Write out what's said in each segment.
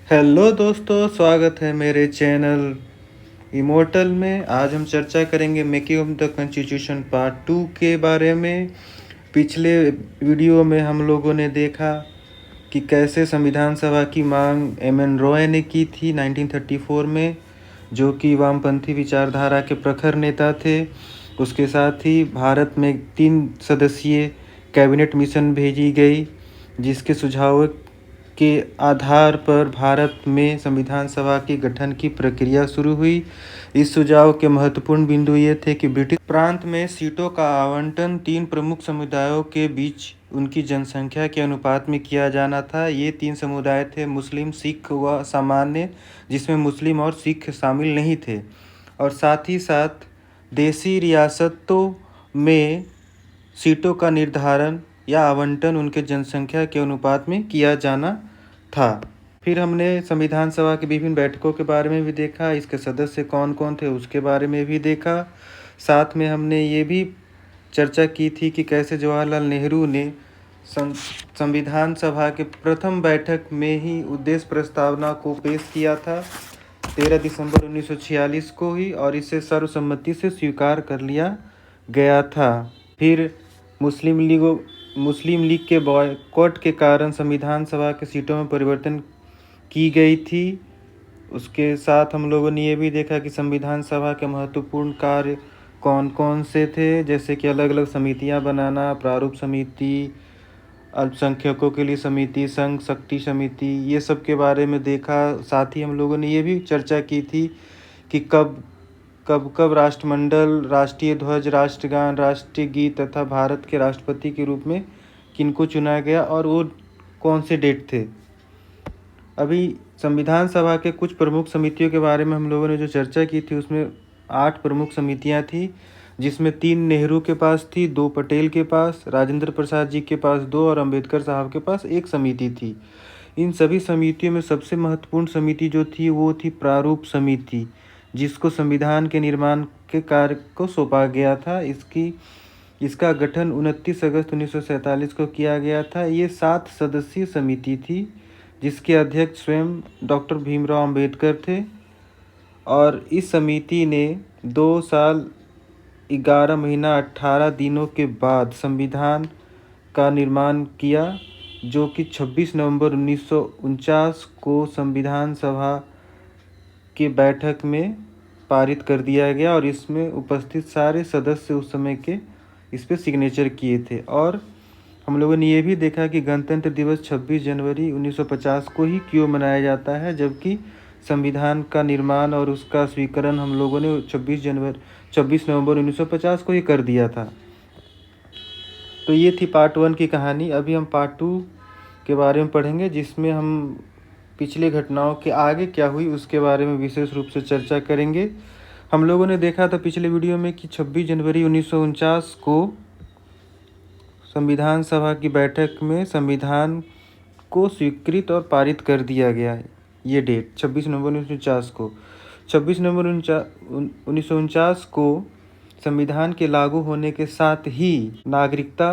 Hello दोस्तों, स्वागत है मेरे चैनल इमोर्टल में। आज हम चर्चा करेंगे making of the constitution part 2 के बारे में। पिछले वीडियो में हम लोगों ने देखा कि कैसे संविधान सभा की मांग एम.एन. रॉय ने की थी 1934 में, जो कि वामपंथी विचारधारा के प्रखर नेता थे। उसके साथ ही भारत में 3 सदस्यीय कैबिनेट मिशन भेजी गई, जिसके सुझावों के आधार पर भारत में संविधान सभा के गठन की प्रक्रिया शुरू हुई। इस सुझाव के महत्वपूर्ण बिंदु ये थे कि ब्रिटिश प्रांत में सीटों का आवंटन 3 प्रमुख समुदायों के बीच उनकी जनसंख्या के अनुपात में किया जाना था। ये 3 समुदाय थे मुस्लिम, सिख व सामान्य, जिसमें मुस्लिम और सिख शामिल नहीं थे। और साथ ही साथ देशी रियासतों में सीटों का निर्धारण या आवंटन उनके जनसंख्या के अनुपात में किया जाना था। फिर हमने संविधान सभा की विभिन्न बैठकों के बारे में भी देखा, इसके सदस्य कौन कौन थे उसके बारे में भी देखा। साथ में हमने ये भी चर्चा की थी कि कैसे जवाहरलाल नेहरू ने संविधान सभा के प्रथम बैठक में ही उद्देश्य प्रस्तावना को पेश किया था 13 दिसंबर 1946 को ही, और इसे सर्वसम्मति से स्वीकार कर लिया गया था। फिर मुस्लिम लीग के बॉयकॉट के कारण संविधान सभा के सीटों में परिवर्तन की गई थी। उसके साथ हम लोगों ने ये भी देखा कि संविधान सभा के महत्वपूर्ण कार्य कौन कौन से थे, जैसे कि अलग अलग समितियां बनाना, प्रारूप समिति, अल्पसंख्यकों के लिए समिति, संघ शक्ति समिति, ये सब के बारे में देखा। साथ ही हम लोगों ने ये भी चर्चा की थी कि कब राष्ट्रमंडल, राष्ट्रीय ध्वज, राष्ट्रगान, राष्ट्रीय गीत तथा भारत के राष्ट्रपति के रूप में किनको चुना गया और वो कौन से डेट थे। अभी संविधान सभा के कुछ प्रमुख समितियों के बारे में हम लोगों ने जो चर्चा की थी, उसमें 8 प्रमुख समितियां थी, जिसमें 3 नेहरू के पास थी, 2 पटेल के पास, राजेंद्र प्रसाद जी के पास 2 और अंबेडकर साहब के पास 1 समिति थी। इन सभी समितियों में सबसे महत्वपूर्ण समिति जो थी वो थी प्रारूप समिति, जिसको संविधान के निर्माण के कार्य को सौंपा गया था। इसका गठन 29 अगस्त 1947 को किया गया था। ये 7 सदस्यीय समिति थी, जिसके अध्यक्ष स्वयं डॉक्टर भीमराव अंबेडकर थे। और इस समिति ने 2 साल 11 महीना 18 दिनों के बाद संविधान का निर्माण किया, जो कि 26 नवंबर 1949 को संविधान सभा के बैठक में पारित कर दिया गया, और इसमें उपस्थित सारे सदस्य उस समय के इस पर सिग्नेचर किए थे। और हम लोगों ने ये भी देखा कि गणतंत्र दिवस 26 जनवरी 1950 को ही क्यों मनाया जाता है, जबकि संविधान का निर्माण और उसका स्वीकरण हम लोगों ने 26 नवंबर 1950 को ही कर दिया था। तो ये थी पार्ट 1 की कहानी। अभी हम पार्ट 2 के बारे में पढ़ेंगे, जिसमें हम पिछले घटनाओं के आगे क्या हुई उसके बारे में विशेष रूप से चर्चा करेंगे। हम लोगों ने देखा था पिछले वीडियो में कि 26 जनवरी 1949 को संविधान सभा की बैठक में संविधान को स्वीकृत और पारित कर दिया गया। ये डेट 26 नवंबर 1949 को 26 नवंबर 1949 को संविधान के लागू होने के साथ ही नागरिकता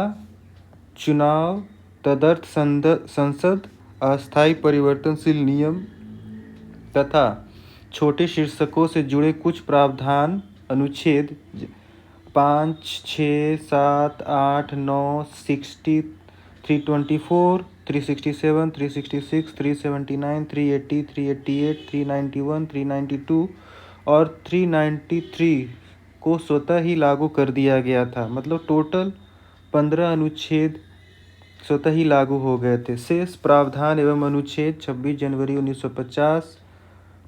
चुनाव, तदर्थ संसद, अस्थायी परिवर्तनशील नियम तथा छोटे शीर्षकों से जुड़े कुछ प्रावधान अनुच्छेद 5, 6, 7, 8, 9, 60, 324, 367, 366, 379, 380, 388, 391, 392 और 393 को स्वतः ही लागू कर दिया गया था। मतलब टोटल 15 अनुच्छेद स्वतः ही लागू हो गए थे। शेष प्रावधान एवं अनुच्छेद 26 जनवरी 1950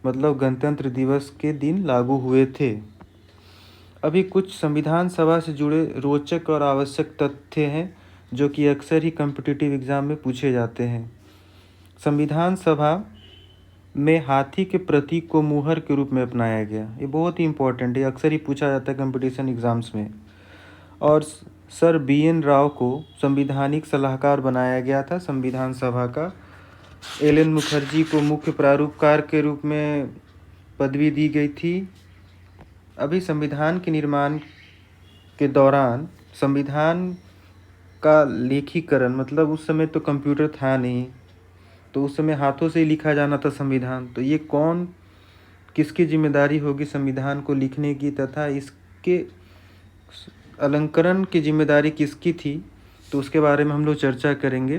मतलब गणतंत्र दिवस के दिन लागू हुए थे। अभी कुछ संविधान सभा से जुड़े रोचक और आवश्यक तथ्य हैं, जो कि अक्सर ही कॉम्पिटिटिव एग्जाम में पूछे जाते हैं। संविधान सभा में हाथी के प्रतीक को मुहर के रूप में अपनाया गया। ये बहुत ही इम्पोर्टेंट है, अक्सर ही पूछा जाता है कंपटीशन एग्जाम्स में। और सर B.N. राव को संवैधानिक सलाहकार बनाया गया था संविधान सभा का। L.N. मुखर्जी को मुख्य प्रारूपकार के रूप में पदवी दी गई थी। अभी संविधान के निर्माण के दौरान संविधान का लेखीकरण, मतलब उस समय तो कंप्यूटर था नहीं, तो उस समय हाथों से ही लिखा जाना था संविधान। तो ये कौन, किसकी जिम्मेदारी होगी संविधान को लिखने की तथा इसके अलंकरण की जिम्मेदारी किसकी थी, तो उसके बारे में हम लोग चर्चा करेंगे।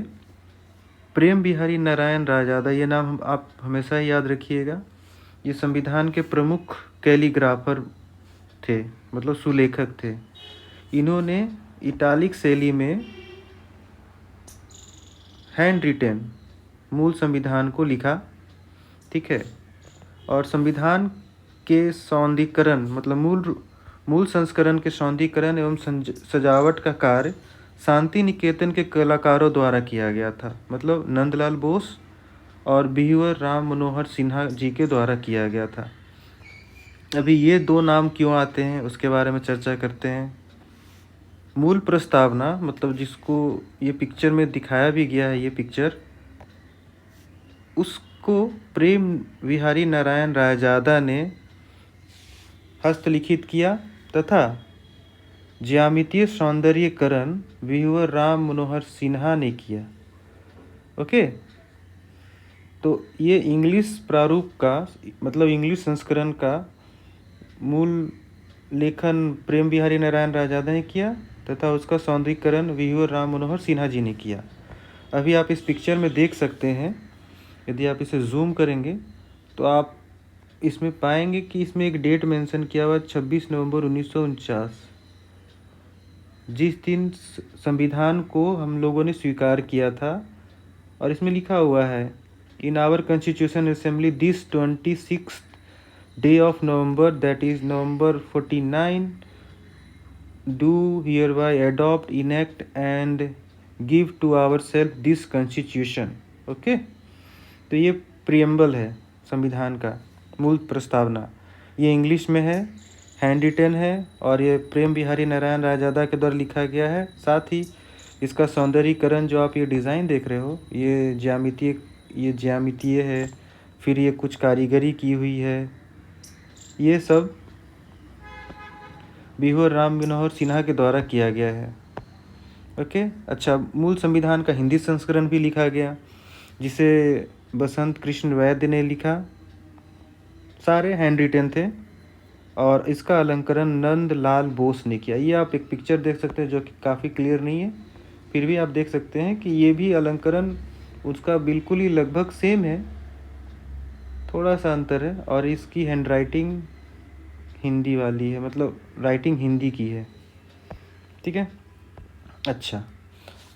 प्रेम बिहारी नारायण रायजादा, ये नाम आप हमेशा ही याद रखिएगा। ये संविधान के प्रमुख कैलीग्राफर थे, मतलब सुलेखक थे। इन्होंने इटालिक शैली में हैंड रिटेन मूल संविधान को लिखा, ठीक है। और संविधान के सौंदर्यीकरण, मतलब मूल संस्करण के सौंदर्यीकरण एवं सजावट का कार्य शांति निकेतन के कलाकारों द्वारा किया गया था, मतलब नंदलाल बोस और बिहुवर राम मनोहर सिन्हा जी के द्वारा किया गया था। अभी ये दो नाम क्यों आते हैं उसके बारे में चर्चा करते हैं। मूल प्रस्तावना, मतलब जिसको ये पिक्चर में दिखाया भी गया है, ये पिक्चर, उसको प्रेम बिहारी नारायण रायजादा ने हस्तलिखित किया तथा ज्यामितीय सौंदर्यीकरण बिहुवर राम मनोहर सिन्हा ने किया। ओके, तो ये इंग्लिश प्रारूप का, मतलब इंग्लिश संस्करण का मूल लेखन प्रेम बिहारी नारायण रायजादा ने किया तथा उसका सौंदर्यीकरण बिहुवर राम मनोहर सिन्हा जी ने किया। अभी आप इस पिक्चर में देख सकते हैं, यदि आप इसे जूम करेंगे तो आप इसमें पाएंगे कि इसमें एक डेट मेंशन किया हुआ 26 नवंबर 1949, जिस दिन संविधान को हम लोगों ने स्वीकार किया था। और इसमें लिखा हुआ है, in our constitution assembly this 26 day of November, that is November 49, do hereby adopt, enact and give to ourselves this constitution। Okay, तो ये प्रियम्बल है संविधान का, मूल प्रस्तावना। ये इंग्लिश में है, हैंड रिटेन है और ये प्रेम बिहारी नारायण रायजादा के द्वारा लिखा गया है। साथ ही इसका सौंदर्यीकरण, जो आप ये डिज़ाइन देख रहे हो, ये ज्यामितीय है, फिर ये कुछ कारीगरी की हुई है, ये सब बिहुवर राम मनोहर सिन्हा के द्वारा किया गया है। ओके, अच्छा, मूल संविधान का हिंदी संस्करण भी लिखा गया, जिसे बसंत कृष्ण वैद्य ने लिखा। सारे हैंड रिटेन थे और इसका अलंकरण नंदलाल बोस ने किया। ये आप एक पिक्चर देख सकते हैं जो कि काफ़ी क्लियर नहीं है, फिर भी आप देख सकते हैं कि ये भी अलंकरण उसका बिल्कुल ही लगभग सेम है, थोड़ा सा अंतर है। और इसकी हैंड राइटिंग हिंदी वाली है, मतलब राइटिंग हिंदी की है, ठीक है। अच्छा,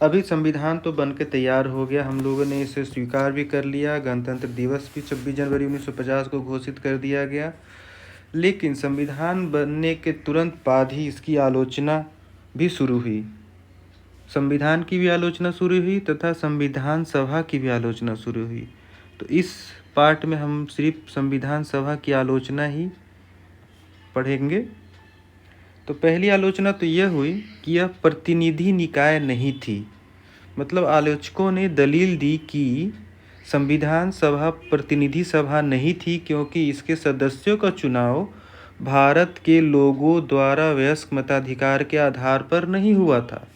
अभी संविधान तो बन के तैयार हो गया, हम लोगों ने इसे स्वीकार भी कर लिया, गणतंत्र दिवस भी 26 जनवरी 1950 को घोषित कर दिया गया। लेकिन संविधान बनने के तुरंत बाद ही इसकी आलोचना भी शुरू हुई। संविधान की भी आलोचना शुरू हुई तथा संविधान सभा की भी आलोचना शुरू हुई। तो इस पार्ट में हम सिर्फ संविधान सभा की आलोचना ही पढ़ेंगे। तो पहली आलोचना तो यह हुई कि यह प्रतिनिधि निकाय नहीं थी, मतलब आलोचकों ने दलील दी कि संविधान सभा प्रतिनिधि सभा नहीं थी, क्योंकि इसके सदस्यों का चुनाव भारत के लोगों द्वारा वयस्क मताधिकार के आधार पर नहीं हुआ था,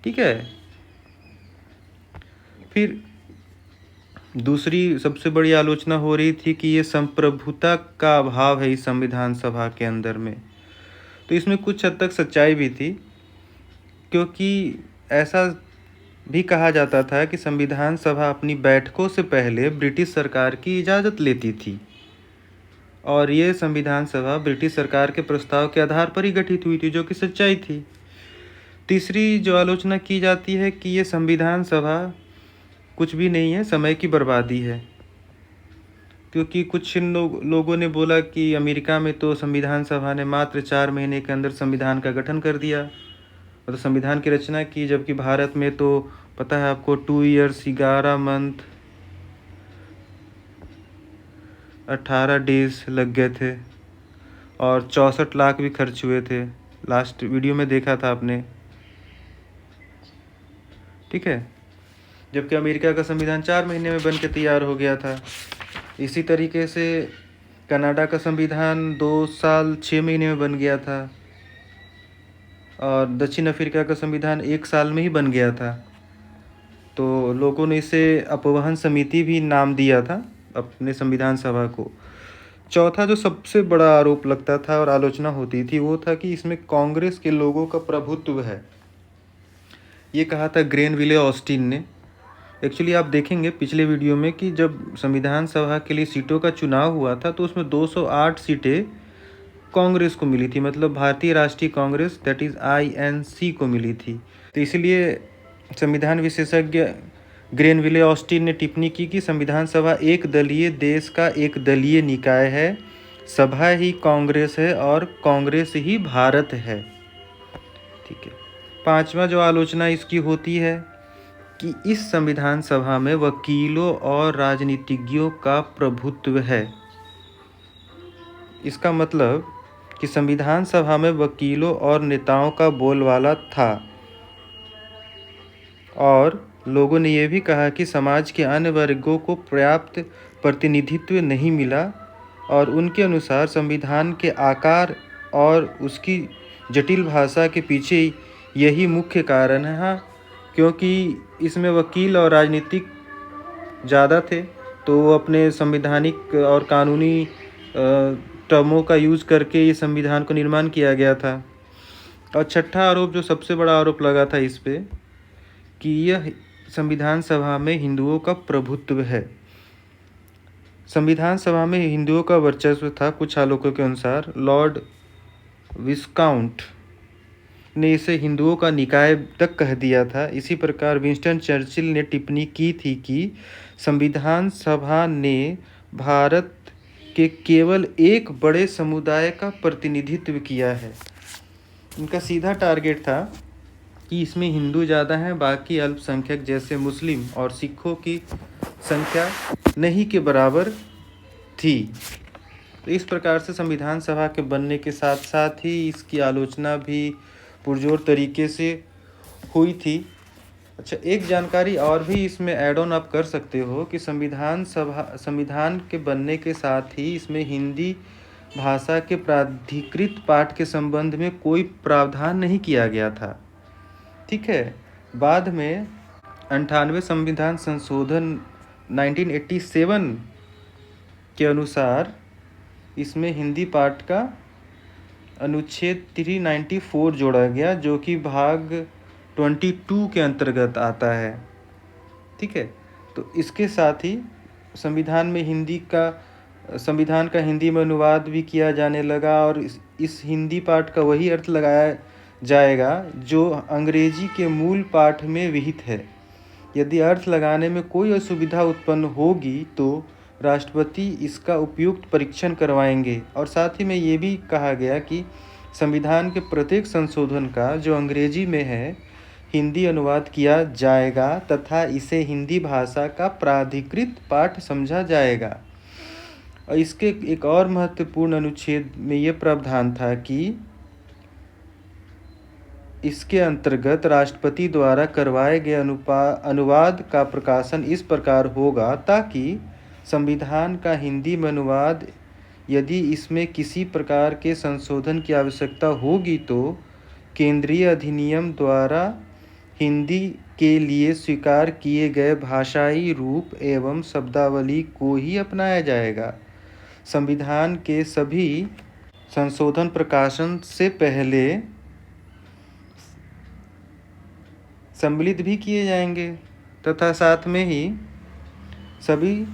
ठीक है। फिर दूसरी सबसे बड़ी आलोचना हो रही थी कि ये संप्रभुता का अभाव है इस संविधान सभा के अंदर में। तो इसमें कुछ हद तक सच्चाई भी थी, क्योंकि ऐसा भी कहा जाता था कि संविधान सभा अपनी बैठकों से पहले ब्रिटिश सरकार की इजाज़त लेती थी और ये संविधान सभा ब्रिटिश सरकार के प्रस्ताव के आधार पर ही गठित हुई थी, जो कि सच्चाई थी। तीसरी जो आलोचना की जाती है कि ये संविधान सभा कुछ भी नहीं है, समय की बर्बादी है, क्योंकि कुछ लोगों ने बोला कि अमेरिका में तो संविधान सभा ने मात्र 4 महीने के अंदर संविधान का गठन कर दिया, तो संविधान की रचना की, जबकि भारत में तो पता है आपको 2 ईयर्स 11 मंथ 18 डेज लग गए थे और 64 लाख भी खर्च हुए थे, लास्ट वीडियो में देखा था आपने, ठीक है। जबकि अमेरिका का संविधान 4 महीने में बन के तैयार हो गया था। इसी तरीके से कनाडा का संविधान 2 साल 6 महीने में बन गया था और दक्षिण अफ्रीका का संविधान 1 साल में ही बन गया था। तो लोगों ने इसे अपवहन समिति भी नाम दिया था अपने संविधान सभा को। चौथा जो सबसे बड़ा आरोप लगता था और आलोचना होती थी वो था कि इसमें कांग्रेस के लोगों का प्रभुत्व है। ये कहा था ग्रेनविले ऑस्टिन ने। एक्चुअली आप देखेंगे पिछले वीडियो में कि जब संविधान सभा के लिए सीटों का चुनाव हुआ था तो उसमें 208 सीटें कांग्रेस को मिली थी, मतलब भारतीय राष्ट्रीय कांग्रेस दैट इज़ INC को मिली थी। तो इसलिए संविधान विशेषज्ञ ग्रेनविले ऑस्टिन ने टिप्पणी की कि संविधान सभा एक दलीय देश का एक दलीय निकाय है, सभा ही कांग्रेस है और कांग्रेस ही भारत है। ठीक है। पांचवा जो आलोचना इसकी होती है कि इस संविधान सभा में वकीलों और राजनीतिज्ञों का प्रभुत्व है। इसका मतलब कि संविधान सभा में वकीलों और नेताओं का बोलबाला था और लोगों ने यह भी कहा कि समाज के अन्य वर्गों को पर्याप्त प्रतिनिधित्व नहीं मिला और उनके अनुसार संविधान के आकार और उसकी जटिल भाषा के पीछे यही मुख्य कारण है। हाँ, क्योंकि इसमें वकील और राजनीतिक ज़्यादा थे तो वो अपने संवैधानिक और कानूनी टर्मों का यूज़ करके ये संविधान को निर्माण किया गया था। और छठा आरोप जो सबसे बड़ा आरोप लगा था इस पे कि यह संविधान सभा में हिंदुओं का प्रभुत्व है। संविधान सभा में हिंदुओं का वर्चस्व था। कुछ आलोकों के अनुसार लॉर्ड विस्काउंट ने इसे हिंदुओं का निकाय तक कह दिया था। इसी प्रकार विंस्टन चर्चिल ने टिप्पणी की थी कि संविधान सभा ने भारत के केवल एक बड़े समुदाय का प्रतिनिधित्व किया है। इनका सीधा टारगेट था कि इसमें हिंदू ज़्यादा हैं, बाकी अल्पसंख्यक जैसे मुस्लिम और सिखों की संख्या नहीं के बराबर थी। तो इस प्रकार से संविधान सभा के बनने के साथ साथ ही इसकी आलोचना भी पुरजोर तरीके से हुई थी। अच्छा, एक जानकारी और भी इसमें ऐड ऑन आप कर सकते हो कि संविधान के बनने के साथ ही इसमें हिंदी भाषा के प्राधिकृत पाठ के संबंध में कोई प्रावधान नहीं किया गया था। ठीक है। बाद में 98वें संविधान संशोधन 1987 के अनुसार इसमें हिंदी पाठ का अनुच्छेद 394 जोड़ा गया जो कि भाग 22 के अंतर्गत आता है। ठीक है। तो इसके साथ ही संविधान का हिंदी में अनुवाद भी किया जाने लगा और इस हिंदी पाठ का वही अर्थ लगाया जाएगा जो अंग्रेजी के मूल पाठ में विहित है। यदि अर्थ लगाने में कोई असुविधा उत्पन्न होगी तो राष्ट्रपति इसका उपयुक्त परीक्षण करवाएंगे। और साथ ही में ये भी कहा गया कि संविधान के प्रत्येक संशोधन का जो अंग्रेजी में है हिंदी अनुवाद किया जाएगा तथा इसे हिंदी भाषा का प्राधिकृत पाठ समझा जाएगा। और इसके एक और महत्वपूर्ण अनुच्छेद में ये प्रावधान था कि इसके अंतर्गत राष्ट्रपति द्वारा करवाए गए अनुवाद का प्रकाशन इस प्रकार होगा ताकि संविधान का हिंदी में अनुवाद यदि इसमें किसी प्रकार के संशोधन की आवश्यकता होगी तो केंद्रीय अधिनियम द्वारा हिंदी के लिए स्वीकार किए गए भाषाई रूप एवं शब्दावली को ही अपनाया जाएगा। संविधान के सभी संशोधन प्रकाशन से पहले सम्मिलित भी किए जाएंगे तथा साथ में ही सभी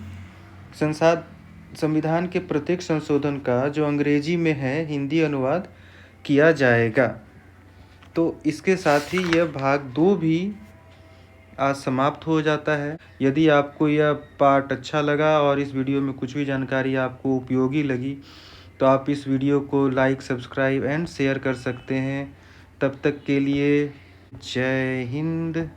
संविधान के प्रत्येक संशोधन का जो अंग्रेजी में है हिंदी अनुवाद किया जाएगा। तो इसके साथ ही यह भाग 2 भी आज समाप्त हो जाता है। यदि आपको यह पार्ट अच्छा लगा और इस वीडियो में कुछ भी जानकारी आपको उपयोगी लगी तो आप इस वीडियो को लाइक, सब्सक्राइब एंड शेयर कर सकते हैं। तब तक के लिए जय हिंद।